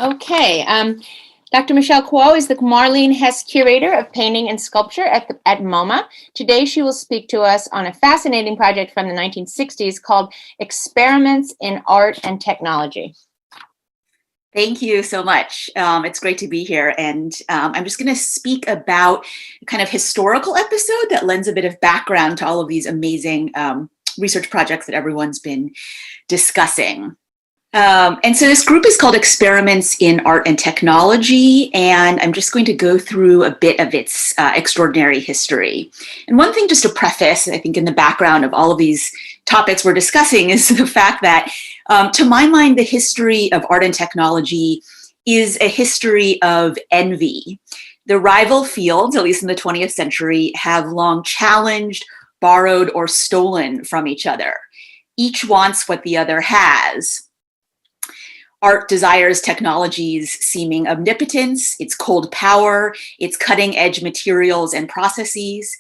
Okay. Dr. Michelle Kuo is the Marlene Hess Curator of Painting and Sculpture at MoMA. Today she will speak to us on a fascinating project from the 1960s called Experiments in Art and Technology. Thank you so much. It's great to be here. And I'm just going to speak about a kind of historical episode that lends a bit of background to all of these amazing research projects that everyone's been discussing. And so this group is called Experiments in Art and Technology, and I'm just going to go through a bit of its extraordinary history. And one thing just to preface, I think in the background of all of these topics we're discussing is the fact that, to my mind, the history of art and technology is a history of envy. The rival fields, at least in the 20th century, have long challenged, borrowed, or stolen from each other. Each wants what the other has. Art desires technology's seeming omnipotence, its cold power, its cutting-edge materials and processes,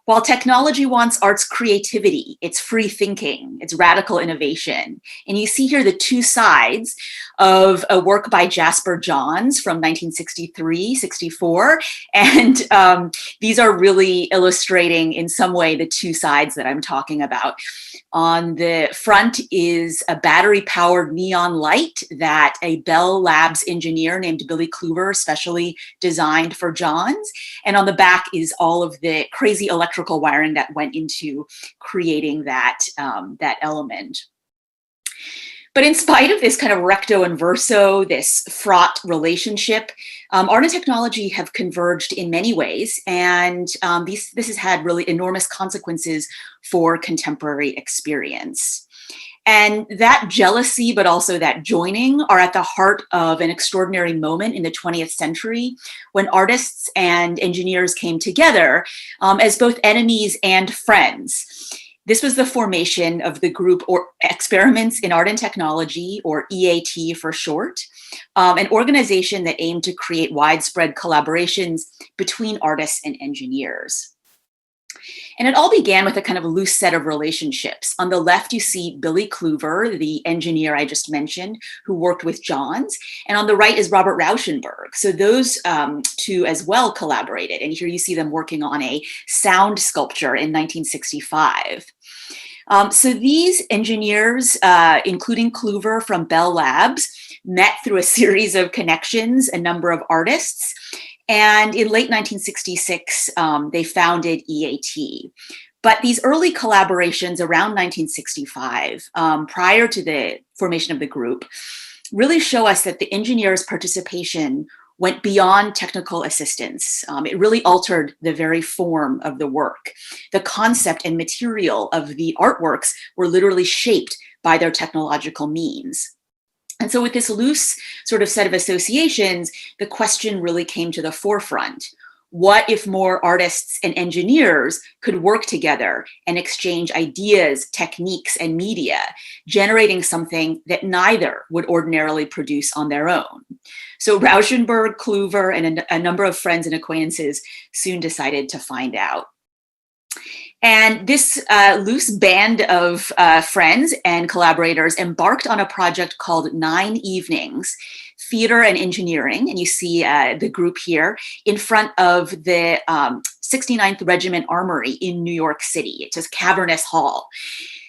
while technology wants art's creativity, its free thinking, its radical innovation. And you see here the two sides of a work by Jasper Johns from 1963-64. And these are really illustrating in some way the two sides that I'm talking about. On the front is a battery-powered neon light that a Bell Labs engineer named Billy Kluver specially designed for Johns. And on the back is all of the crazy electrical wiring that went into creating that element. But in spite of this kind of recto and verso, this fraught relationship, art and technology have converged in many ways, and this has had really enormous consequences for contemporary experience. And that jealousy, but also that joining, are at the heart of an extraordinary moment in the 20th century when artists and engineers came together as both enemies and friends. This was the formation of the group Experiments in Art and Technology, or EAT for short, an organization that aimed to create widespread collaborations between artists and engineers. And it all began with a kind of loose set of relationships. On the left, you see Billy Kluver, the engineer I just mentioned, who worked with Johns. And on the right is Robert Rauschenberg. So those two as well collaborated. And here you see them working on a sound sculpture in 1965. So these engineers, including Kluver from Bell Labs, met through a series of connections, a number of artists. And in late 1966, they founded EAT. But these early collaborations around 1965, prior to the formation of the group, really show us that the engineers' participation went beyond technical assistance. It really altered the very form of the work. The concept and material of the artworks were literally shaped by their technological means. And so with this loose sort of set of associations, the question really came to the forefront. What if more artists and engineers could work together and exchange ideas, techniques, and media, generating something that neither would ordinarily produce on their own? So Rauschenberg, Kluver, and a number of friends and acquaintances soon decided to find out. And this loose band of friends and collaborators embarked on a project called 9 Evenings, Theater and Engineering. And you see the group here in front of the 69th Regiment Armory in New York City. It's a cavernous hall.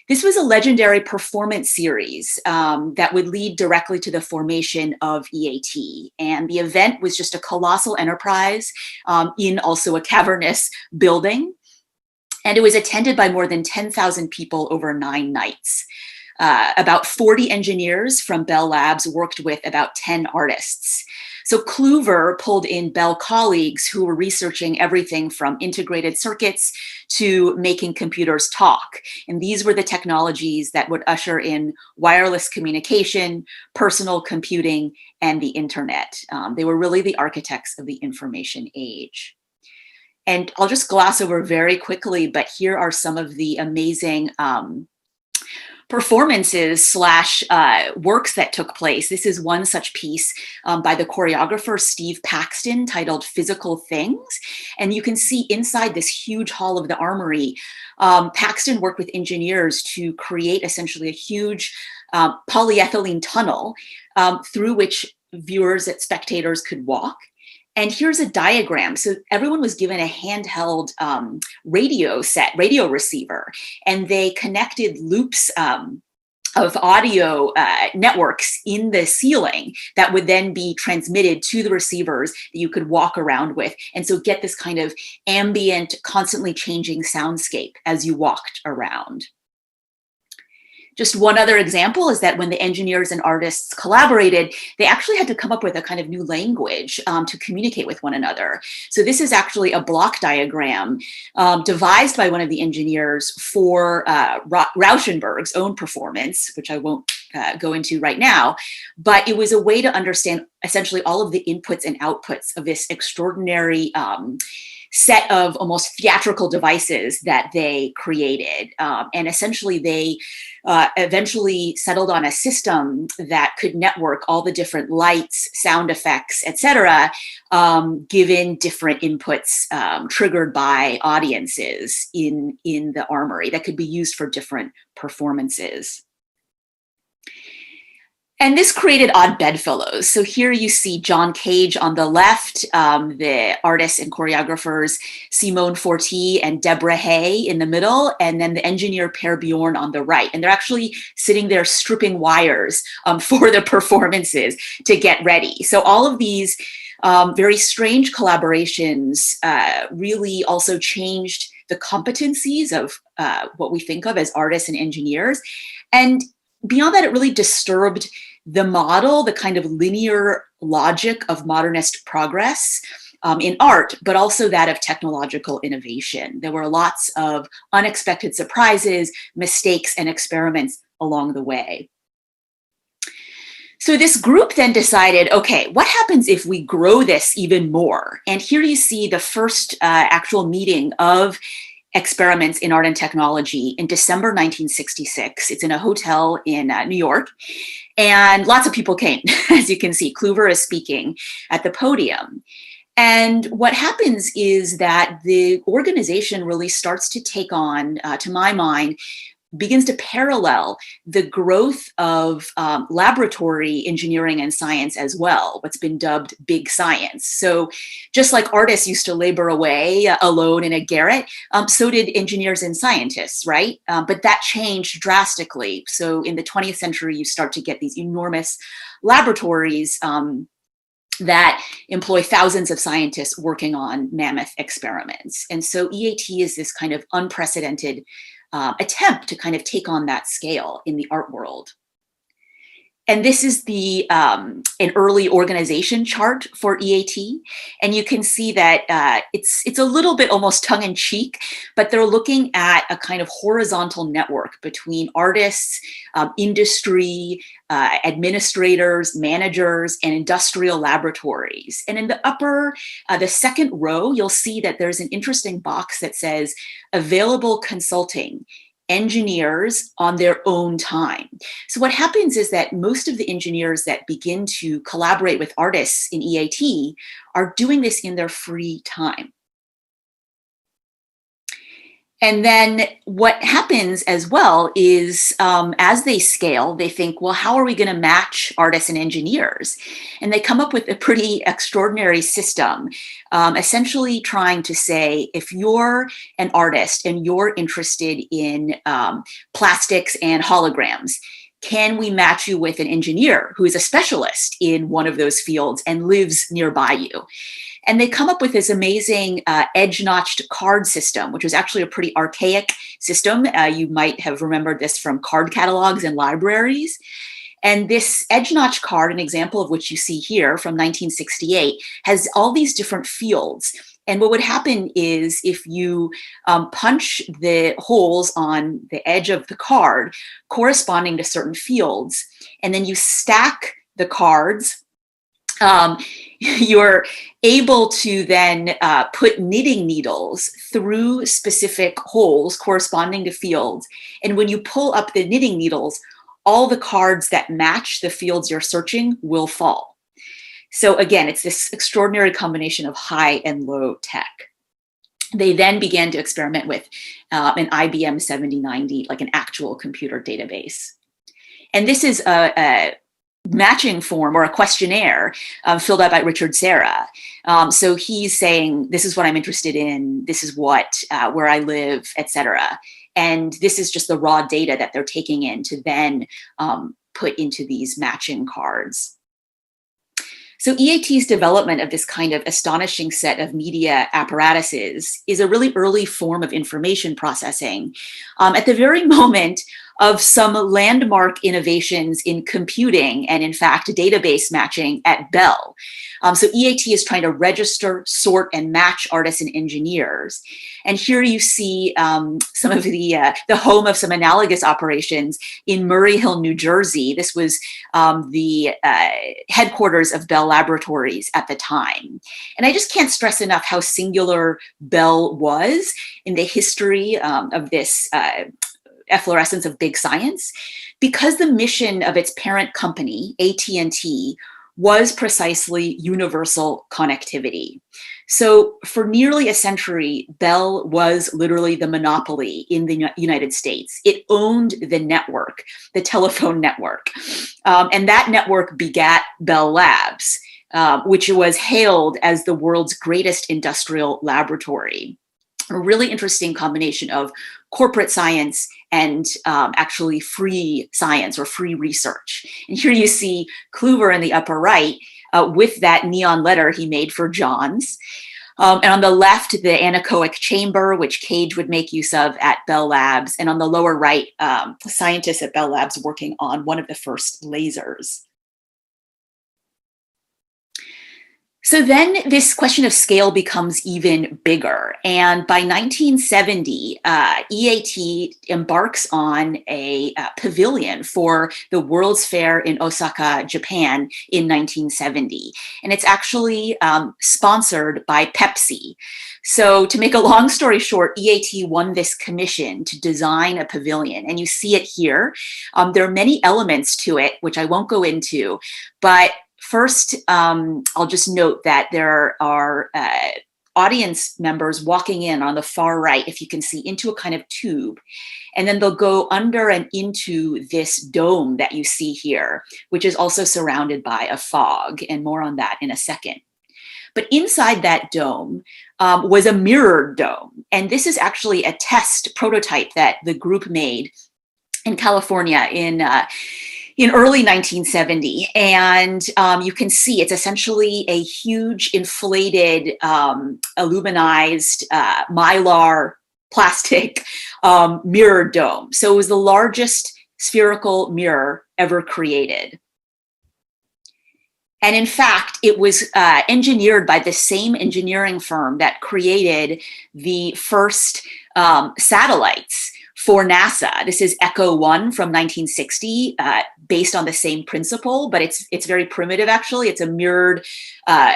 This was a legendary performance series that would lead directly to the formation of EAT. And the event was just a colossal enterprise in also a cavernous building. And it was attended by more than 10,000 people over 9 nights. About 40 engineers from Bell Labs worked with about 10 artists. So Kluver pulled in Bell colleagues who were researching everything from integrated circuits to making computers talk. And these were the technologies that would usher in wireless communication, personal computing, and the internet. They were really the architects of the information age. And I'll just gloss over very quickly, but here are some of the amazing performances slash works that took place. This is one such piece by the choreographer Steve Paxton titled Physical Things. And you can see inside this huge hall of the Armory, Paxton worked with engineers to create essentially a huge polyethylene tunnel through which viewers, that spectators could walk. And here's a diagram. So everyone was given a handheld radio receiver, and they connected loops of audio networks in the ceiling that would then be transmitted to the receivers that you could walk around with. And so get this kind of ambient, constantly changing soundscape as you walked around. Just one other example is that when the engineers and artists collaborated, they actually had to come up with a kind of new language to communicate with one another. So this is actually a block diagram devised by one of the engineers for Rauschenberg's own performance, which I won't go into right now, but it was a way to understand essentially all of the inputs and outputs of this extraordinary set of almost theatrical devices that they created. And essentially they eventually settled on a system that could network all the different lights, sound effects, etc., given different inputs triggered by audiences in the armory that could be used for different performances. And this created odd bedfellows. So here you see John Cage on the left, the artists and choreographers Simone Forti and Deborah Hay in the middle, and then the engineer Per Bjorn on the right. And they're actually sitting there stripping wires for the performances to get ready. So all of these very strange collaborations really also changed the competencies of what we think of as artists and engineers. And beyond that, it really disturbed the model, the kind of linear logic of modernist progress in art, but also that of technological innovation. There were lots of unexpected surprises, mistakes, and experiments along the way. So this group then decided, okay, what happens if we grow this even more? And here you see the first actual meeting of experiments in art and technology in December 1966. It's in a hotel in New York. And lots of people came, as you can see. Kluver is speaking at the podium. And what happens is that the organization really starts to take on, to my mind, begins to parallel the growth of laboratory engineering and science as well, what's been dubbed big science. So just like artists used to labor away alone in a garret, so did engineers and scientists, right? But that changed drastically. So in the 20th century, you start to get these enormous laboratories that employ thousands of scientists working on mammoth experiments. And so EAT is this kind of unprecedented attempt to kind of take on that scale in the art world. And this is the an early organization chart for EAT. And you can see that it's a little bit almost tongue-in-cheek, but they're looking at a kind of horizontal network between artists, industry, administrators, managers, and industrial laboratories. And in the upper, the second row, you'll see that there's an interesting box that says available consulting, engineers on their own time. So what happens is that most of the engineers that begin to collaborate with artists in EAT are doing this in their free time. And then what happens as well is as they scale, they think, well, how are we going to match artists and engineers? And they come up with a pretty extraordinary system, essentially trying to say, if you're an artist and you're interested in plastics and holograms, can we match you with an engineer who is a specialist in one of those fields and lives nearby you? And they come up with this amazing edge-notched card system, which was actually a pretty archaic system. You might have remembered this from card catalogs and libraries. And this edge-notch card, an example of which you see here from 1968, has all these different fields. And what would happen is if you punch the holes on the edge of the card corresponding to certain fields, and then you stack the cards, you're able to then put knitting needles through specific holes corresponding to fields. And when you pull up the knitting needles, all the cards that match the fields you're searching will fall. So again, it's this extraordinary combination of high and low tech. They then began to experiment with an IBM 7090, like an actual computer database. And this is a matching form or a questionnaire filled out by Richard Serra. So he's saying, this is what I'm interested in, this is what, where I live, etc. And this is just the raw data that they're taking in to then put into these matching cards. So EAT's development of this kind of astonishing set of media apparatuses is a really early form of information processing at the very moment of some landmark innovations in computing and, in fact, database matching at Bell. So EAT is trying to register, sort, and match artists and engineers. And here you see some of the home of some analogous operations in Murray Hill, New Jersey. This was the headquarters of Bell Laboratories at the time. And I just can't stress enough how singular Bell was in the history of this efflorescence of big science, because the mission of its parent company, AT&T, was precisely universal connectivity. So for nearly a century, Bell was literally the monopoly in the United States. It owned the network, the telephone network. And that network begat Bell Labs, which was hailed as the world's greatest industrial laboratory. A really interesting combination of corporate science and actually free science or free research. And here you see Kluver in the upper right with that neon letter he made for Johns. And on the left, the anechoic chamber, which Cage would make use of at Bell Labs. And on the lower right, scientists at Bell Labs working on one of the first lasers. So then this question of scale becomes even bigger. And by 1970, EAT embarks on a pavilion for the World's Fair in Osaka, Japan in 1970. And it's actually sponsored by Pepsi. So to make a long story short, EAT won this commission to design a pavilion. And you see it here. There are many elements to it, which I won't go into, but first, I'll just note that there are audience members walking in on the far right, if you can see, into a kind of tube. And then they'll go under and into this dome that you see here, which is also surrounded by a fog, and more on that in a second. But inside that dome was a mirrored dome. And this is actually a test prototype that the group made in California in early 1970. And you can see it's essentially a huge inflated, aluminized mylar plastic mirror dome. So it was the largest spherical mirror ever created. And in fact, it was engineered by the same engineering firm that created the first satellites for NASA. This is Echo 1 from 1960, based on the same principle, but it's very primitive, actually. It's a mirrored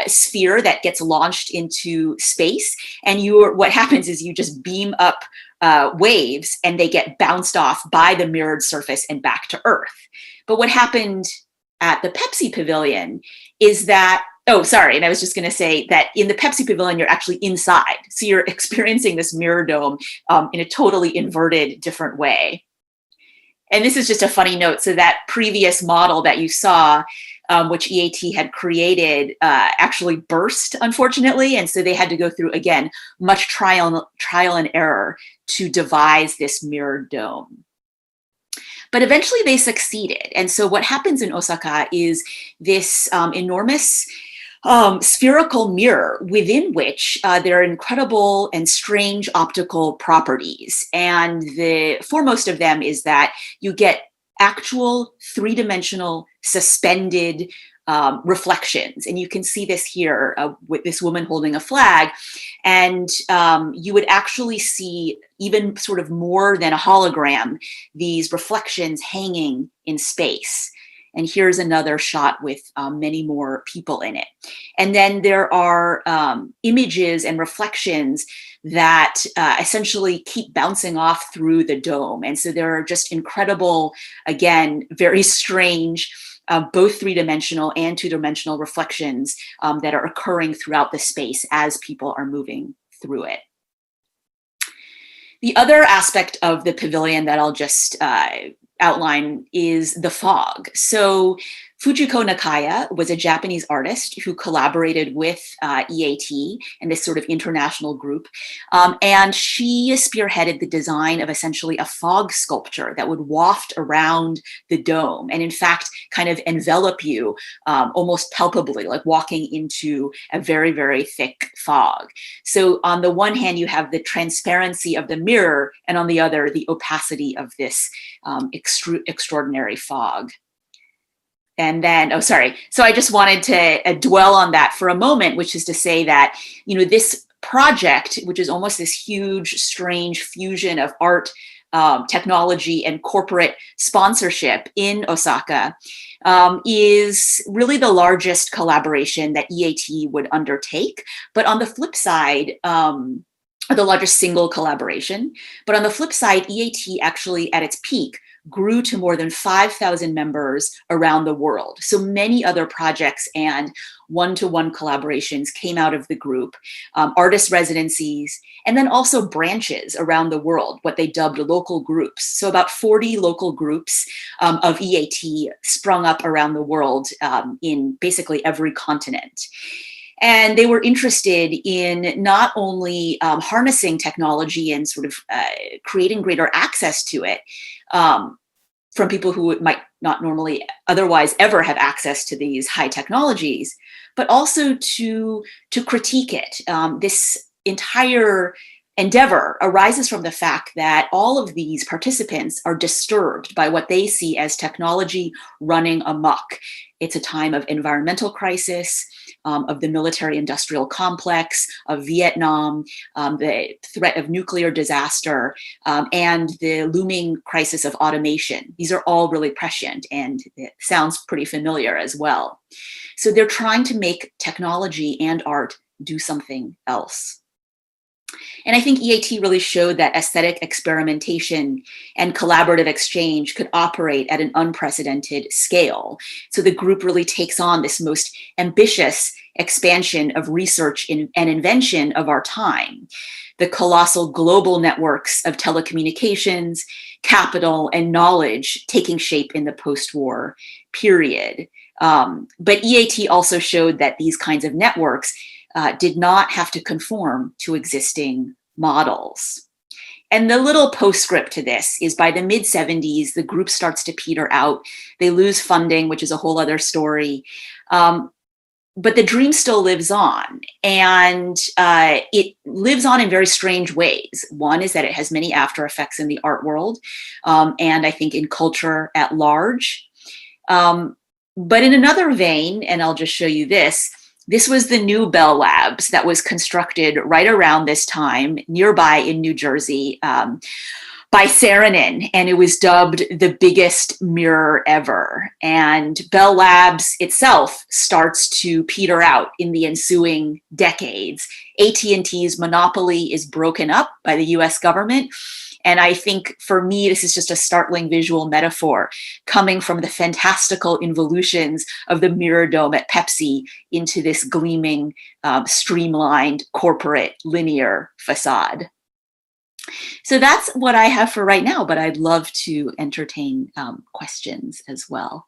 sphere that gets launched into space. And what happens is you just beam up waves and they get bounced off by the mirrored surface and back to Earth. But what happened at the Pepsi Pavilion is that, and I was just going to say that in the Pepsi Pavilion, you're actually inside. So you're experiencing this mirror dome in a totally inverted, different way. And this is just a funny note. So that previous model that you saw, which EAT had created, actually burst, unfortunately. And so they had to go through, again, much trial and error to devise this mirror dome. But eventually they succeeded. And so what happens in Osaka is this enormous spherical mirror within which there are incredible and strange optical properties. And the foremost of them is that you get actual three-dimensional suspended reflections. And you can see this here with this woman holding a flag. And you would actually see even sort of more than a hologram, these reflections hanging in space. And here's another shot with many more people in it. And then there are images and reflections that essentially keep bouncing off through the dome. And so there are just incredible, again, very strange, both three-dimensional and two-dimensional reflections that are occurring throughout the space as people are moving through it. The other aspect of the pavilion that I'll just outline is the fog. So Fujiko Nakaya was a Japanese artist who collaborated with EAT and this sort of international group. And she spearheaded the design of essentially a fog sculpture that would waft around the dome and in fact kind of envelop you almost palpably, like walking into a very, very thick fog. So on the one hand, you have the transparency of the mirror, and on the other, the opacity of this extraordinary fog. And then, oh, sorry. So I just wanted to dwell on that for a moment, which is to say that, you know, this project, which is almost this huge, strange fusion of art, technology, and corporate sponsorship in Osaka, is really the largest collaboration that EAT would undertake. But on the flip side, the largest single collaboration. But on the flip side, EAT actually at its peak grew to more than 5,000 members around the world. So many other projects and one-to-one collaborations came out of the group, artist residencies, and then also branches around the world, what they dubbed local groups. So about 40 local groups of EAT sprung up around the world in basically every continent. And they were interested in not only harnessing technology and sort of creating greater access to it from people who might not normally otherwise ever have access to these high technologies, but also to critique it. This entire endeavor arises from the fact that all of these participants are disturbed by what they see as technology running amok. It's a time of environmental crisis, of the military-industrial complex, of Vietnam, the threat of nuclear disaster, and the looming crisis of automation. These are all really prescient, and it sounds pretty familiar as well. So they're trying to make technology and art do something else. And I think EAT really showed that aesthetic experimentation and collaborative exchange could operate at an unprecedented scale. So the group really takes on this most ambitious expansion of research and invention of our time. The colossal global networks of telecommunications, capital, and knowledge taking shape in the post-war period. But EAT also showed that these kinds of networks did not have to conform to existing models. And the little postscript to this is by the mid-70s, the group starts to peter out. They lose funding, which is a whole other story. But the dream still lives on, and it lives on in very strange ways. One is that it has many after effects in the art world, and I think in culture at large. But in another vein, and I'll just show you this, this was the new Bell Labs that was constructed right around this time nearby in New Jersey by Saarinen, and it was dubbed the biggest mirror ever. And Bell Labs itself starts to peter out in the ensuing decades. AT&T's monopoly is broken up by the US government. And I think for me, this is just a startling visual metaphor coming from the fantastical involutions of the mirror dome at Pepsi into this gleaming, streamlined, corporate, linear facade. So that's what I have for right now, but I'd love to entertain questions as well.